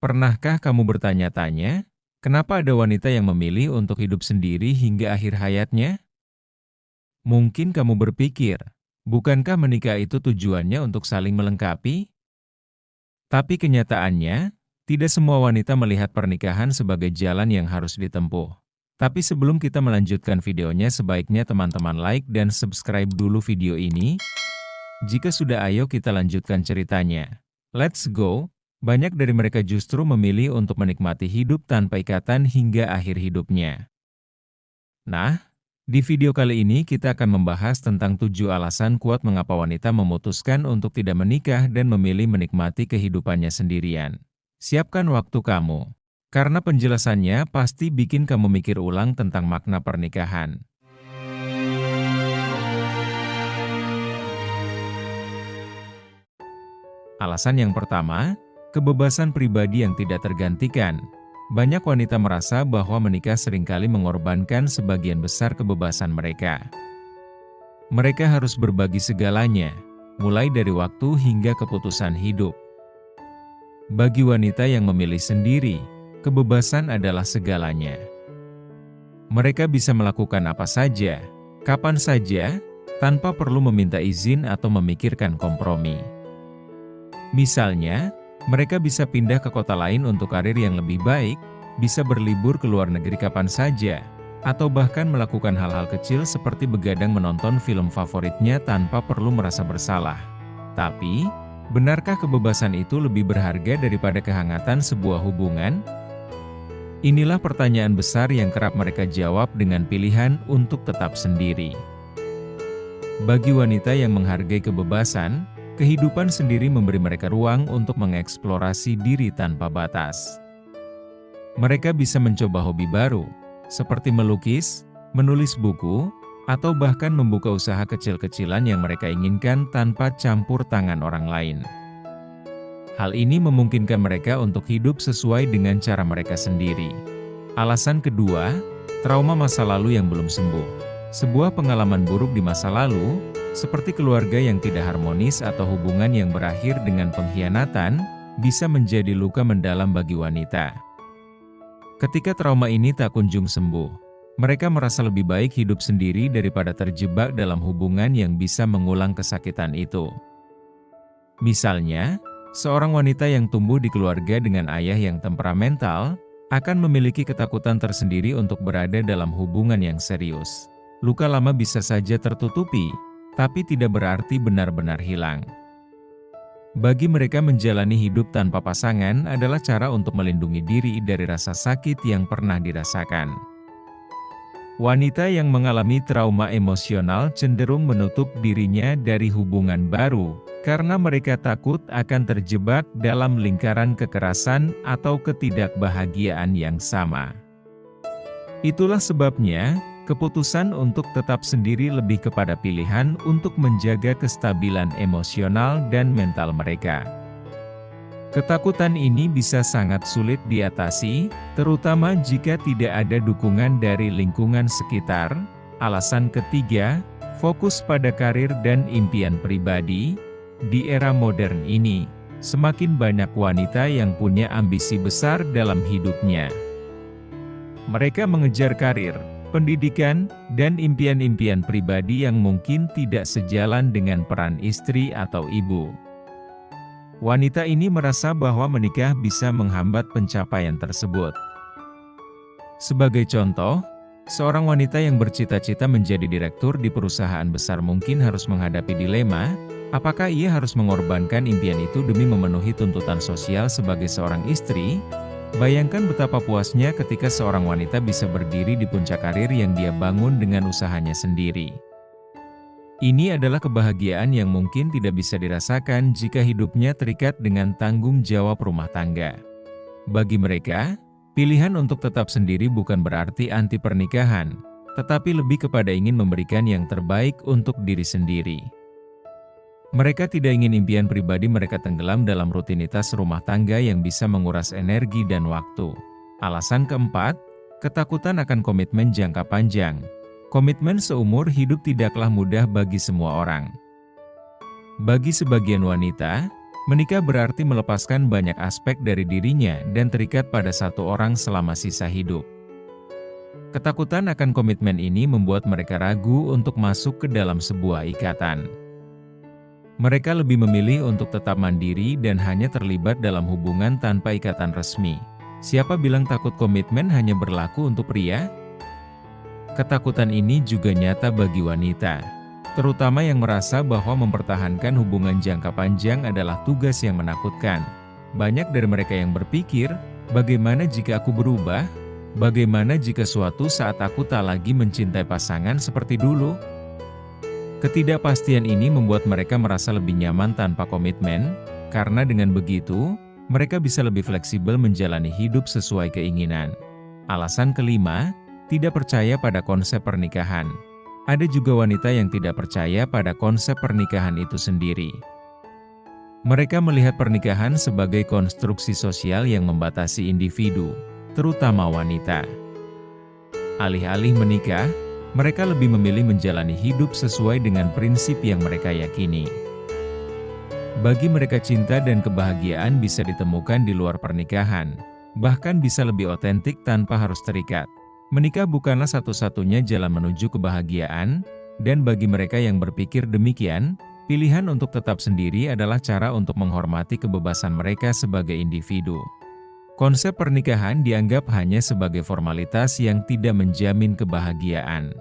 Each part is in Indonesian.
Pernahkah kamu bertanya-tanya, kenapa ada wanita yang memilih untuk hidup sendiri hingga akhir hayatnya? Mungkin kamu berpikir, bukankah menikah itu tujuannya untuk saling melengkapi? Tapi kenyataannya, tidak semua wanita melihat pernikahan sebagai jalan yang harus ditempuh. Tapi sebelum kita melanjutkan videonya, sebaiknya teman-teman like dan subscribe dulu video ini. Jika sudah, ayo kita lanjutkan ceritanya. Let's go! Banyak dari mereka justru memilih untuk menikmati hidup tanpa ikatan hingga akhir hidupnya. Nah, di video kali ini kita akan membahas tentang 7 alasan kuat mengapa wanita memutuskan untuk tidak menikah dan memilih menikmati kehidupannya sendirian. Siapkan waktu kamu, karena penjelasannya pasti bikin kamu mikir ulang tentang makna pernikahan. Alasan yang pertama, kebebasan pribadi yang tidak tergantikan. Banyak wanita merasa bahwa menikah seringkali mengorbankan sebagian besar kebebasan mereka. Mereka harus berbagi segalanya, mulai dari waktu hingga keputusan hidup. Bagi wanita yang memilih sendiri, kebebasan adalah segalanya. Mereka bisa melakukan apa saja, kapan saja, tanpa perlu meminta izin atau memikirkan kompromi. Misalnya, mereka bisa pindah ke kota lain untuk karir yang lebih baik, bisa berlibur ke luar negeri kapan saja, atau bahkan melakukan hal-hal kecil seperti begadang menonton film favoritnya tanpa perlu merasa bersalah. Tapi, benarkah kebebasan itu lebih berharga daripada kehangatan sebuah hubungan? Inilah pertanyaan besar yang kerap mereka jawab dengan pilihan untuk tetap sendiri. Bagi wanita yang menghargai kebebasan, kehidupan sendiri memberi mereka ruang untuk mengeksplorasi diri tanpa batas. Mereka bisa mencoba hobi baru, seperti melukis, menulis buku, atau bahkan membuka usaha kecil-kecilan yang mereka inginkan tanpa campur tangan orang lain. Hal ini memungkinkan mereka untuk hidup sesuai dengan cara mereka sendiri. Alasan kedua, trauma masa lalu yang belum sembuh. Sebuah pengalaman buruk di masa lalu, seperti keluarga yang tidak harmonis atau hubungan yang berakhir dengan pengkhianatan, bisa menjadi luka mendalam bagi wanita. Ketika trauma ini tak kunjung sembuh, mereka merasa lebih baik hidup sendiri daripada terjebak dalam hubungan yang bisa mengulang kesakitan itu. Misalnya, seorang wanita yang tumbuh di keluarga dengan ayah yang temperamental, akan memiliki ketakutan tersendiri untuk berada dalam hubungan yang serius. Luka lama bisa saja tertutupi, tapi tidak berarti benar-benar hilang. Bagi mereka, menjalani hidup tanpa pasangan adalah cara untuk melindungi diri dari rasa sakit yang pernah dirasakan. Wanita yang mengalami trauma emosional cenderung menutup dirinya dari hubungan baru, karena mereka takut akan terjebak dalam lingkaran kekerasan atau ketidakbahagiaan yang sama. Itulah sebabnya, keputusan untuk tetap sendiri lebih kepada pilihan untuk menjaga kestabilan emosional dan mental mereka. Ketakutan ini bisa sangat sulit diatasi, terutama jika tidak ada dukungan dari lingkungan sekitar. Alasan ketiga, fokus pada karir dan impian pribadi. Di era modern ini, semakin banyak wanita yang punya ambisi besar dalam hidupnya. Mereka mengejar karir, pendidikan, dan impian-impian pribadi yang mungkin tidak sejalan dengan peran istri atau ibu. Wanita ini merasa bahwa menikah bisa menghambat pencapaian tersebut. Sebagai contoh, seorang wanita yang bercita-cita menjadi direktur di perusahaan besar mungkin harus menghadapi dilema, apakah ia harus mengorbankan impian itu demi memenuhi tuntutan sosial sebagai seorang istri? Bayangkan betapa puasnya ketika seorang wanita bisa berdiri di puncak karir yang dia bangun dengan usahanya sendiri. Ini adalah kebahagiaan yang mungkin tidak bisa dirasakan jika hidupnya terikat dengan tanggung jawab rumah tangga. Bagi mereka, pilihan untuk tetap sendiri bukan berarti anti pernikahan, tetapi lebih kepada ingin memberikan yang terbaik untuk diri sendiri. Mereka tidak ingin impian pribadi mereka tenggelam dalam rutinitas rumah tangga yang bisa menguras energi dan waktu. Alasan keempat, ketakutan akan komitmen jangka panjang. Komitmen seumur hidup tidaklah mudah bagi semua orang. Bagi sebagian wanita, Menikah berarti melepaskan banyak aspek dari dirinya dan terikat pada satu orang selama sisa hidup. Ketakutan akan komitmen ini membuat mereka ragu untuk masuk ke dalam sebuah ikatan. Mereka lebih memilih untuk tetap mandiri dan hanya terlibat dalam hubungan tanpa ikatan resmi. Siapa bilang takut komitmen hanya berlaku untuk pria? Ketakutan ini juga nyata bagi wanita, terutama yang merasa bahwa mempertahankan hubungan jangka panjang adalah tugas yang menakutkan. Banyak dari mereka yang berpikir, bagaimana jika aku berubah? Bagaimana jika suatu saat aku tak lagi mencintai pasangan seperti dulu? Ketidakpastian ini membuat mereka merasa lebih nyaman tanpa komitmen, karena dengan begitu, mereka bisa lebih fleksibel menjalani hidup sesuai keinginan. Alasan kelima, tidak percaya pada konsep pernikahan. Ada juga wanita yang tidak percaya pada konsep pernikahan itu sendiri. Mereka melihat pernikahan sebagai konstruksi sosial yang membatasi individu, terutama wanita. Alih-alih menikah, mereka lebih memilih menjalani hidup sesuai dengan prinsip yang mereka yakini. Bagi mereka, cinta dan kebahagiaan bisa ditemukan di luar pernikahan, bahkan bisa lebih otentik tanpa harus terikat. Menikah bukanlah satu-satunya jalan menuju kebahagiaan, dan bagi mereka yang berpikir demikian, pilihan untuk tetap sendiri adalah cara untuk menghormati kebebasan mereka sebagai individu. Konsep pernikahan dianggap hanya sebagai formalitas yang tidak menjamin kebahagiaan.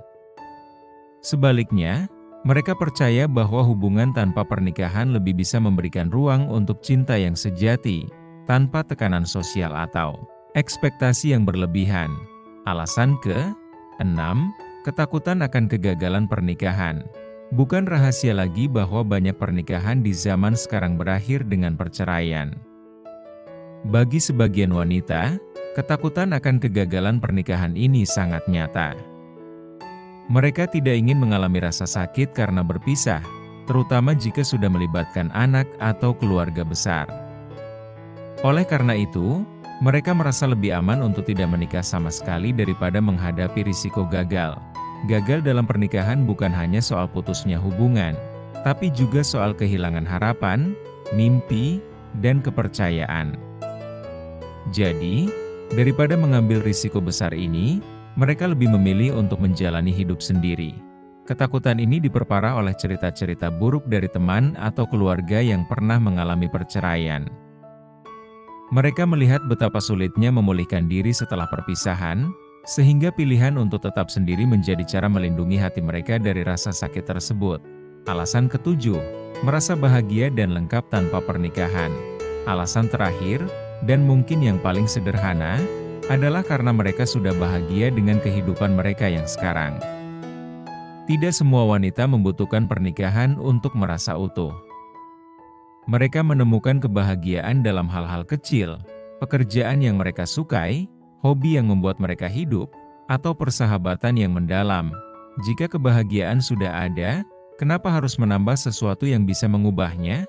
Sebaliknya, mereka percaya bahwa hubungan tanpa pernikahan lebih bisa memberikan ruang untuk cinta yang sejati, tanpa tekanan sosial atau ekspektasi yang berlebihan. Alasan ke-6, ketakutan akan kegagalan pernikahan. Bukan rahasia lagi bahwa banyak pernikahan di zaman sekarang berakhir dengan perceraian. Bagi sebagian wanita, ketakutan akan kegagalan pernikahan ini sangat nyata. Mereka tidak ingin mengalami rasa sakit karena berpisah, terutama jika sudah melibatkan anak atau keluarga besar. Oleh karena itu, mereka merasa lebih aman untuk tidak menikah sama sekali daripada menghadapi risiko gagal. Gagal dalam pernikahan bukan hanya soal putusnya hubungan, tapi juga soal kehilangan harapan, mimpi, dan kepercayaan. Jadi, daripada mengambil risiko besar ini, mereka lebih memilih untuk menjalani hidup sendiri. Ketakutan ini diperparah oleh cerita-cerita buruk dari teman atau keluarga yang pernah mengalami perceraian. Mereka melihat betapa sulitnya memulihkan diri setelah perpisahan, sehingga pilihan untuk tetap sendiri menjadi cara melindungi hati mereka dari rasa sakit tersebut. Alasan ketujuh, merasa bahagia dan lengkap tanpa pernikahan. Alasan terakhir, dan mungkin yang paling sederhana, adalah karena mereka sudah bahagia dengan kehidupan mereka yang sekarang. Tidak semua wanita membutuhkan pernikahan untuk merasa utuh. Mereka menemukan kebahagiaan dalam hal-hal kecil, pekerjaan yang mereka sukai, hobi yang membuat mereka hidup, atau persahabatan yang mendalam. Jika kebahagiaan sudah ada, kenapa harus menambah sesuatu yang bisa mengubahnya?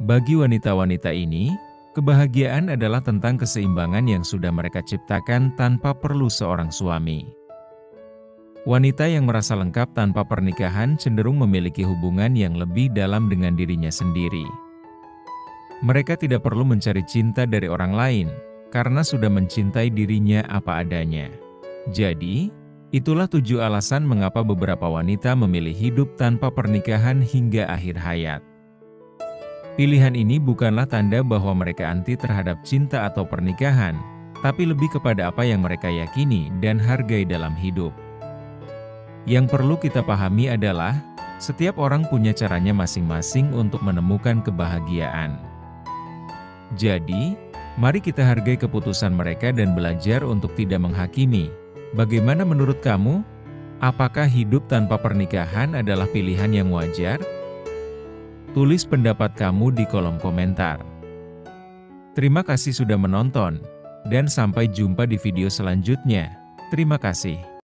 Bagi wanita-wanita ini, kebahagiaan adalah tentang keseimbangan yang sudah mereka ciptakan tanpa perlu seorang suami. Wanita yang merasa lengkap tanpa pernikahan cenderung memiliki hubungan yang lebih dalam dengan dirinya sendiri. Mereka tidak perlu mencari cinta dari orang lain, karena sudah mencintai dirinya apa adanya. Jadi, itulah 7 alasan mengapa beberapa wanita memilih hidup tanpa pernikahan hingga akhir hayat. Pilihan ini bukanlah tanda bahwa mereka anti terhadap cinta atau pernikahan, tapi lebih kepada apa yang mereka yakini dan hargai dalam hidup. Yang perlu kita pahami adalah, setiap orang punya caranya masing-masing untuk menemukan kebahagiaan. Jadi, mari kita hargai keputusan mereka dan belajar untuk tidak menghakimi. Bagaimana menurut kamu? Apakah hidup tanpa pernikahan adalah pilihan yang wajar? Tulis pendapat kamu di kolom komentar. Terima kasih sudah menonton, dan sampai jumpa di video selanjutnya. Terima kasih.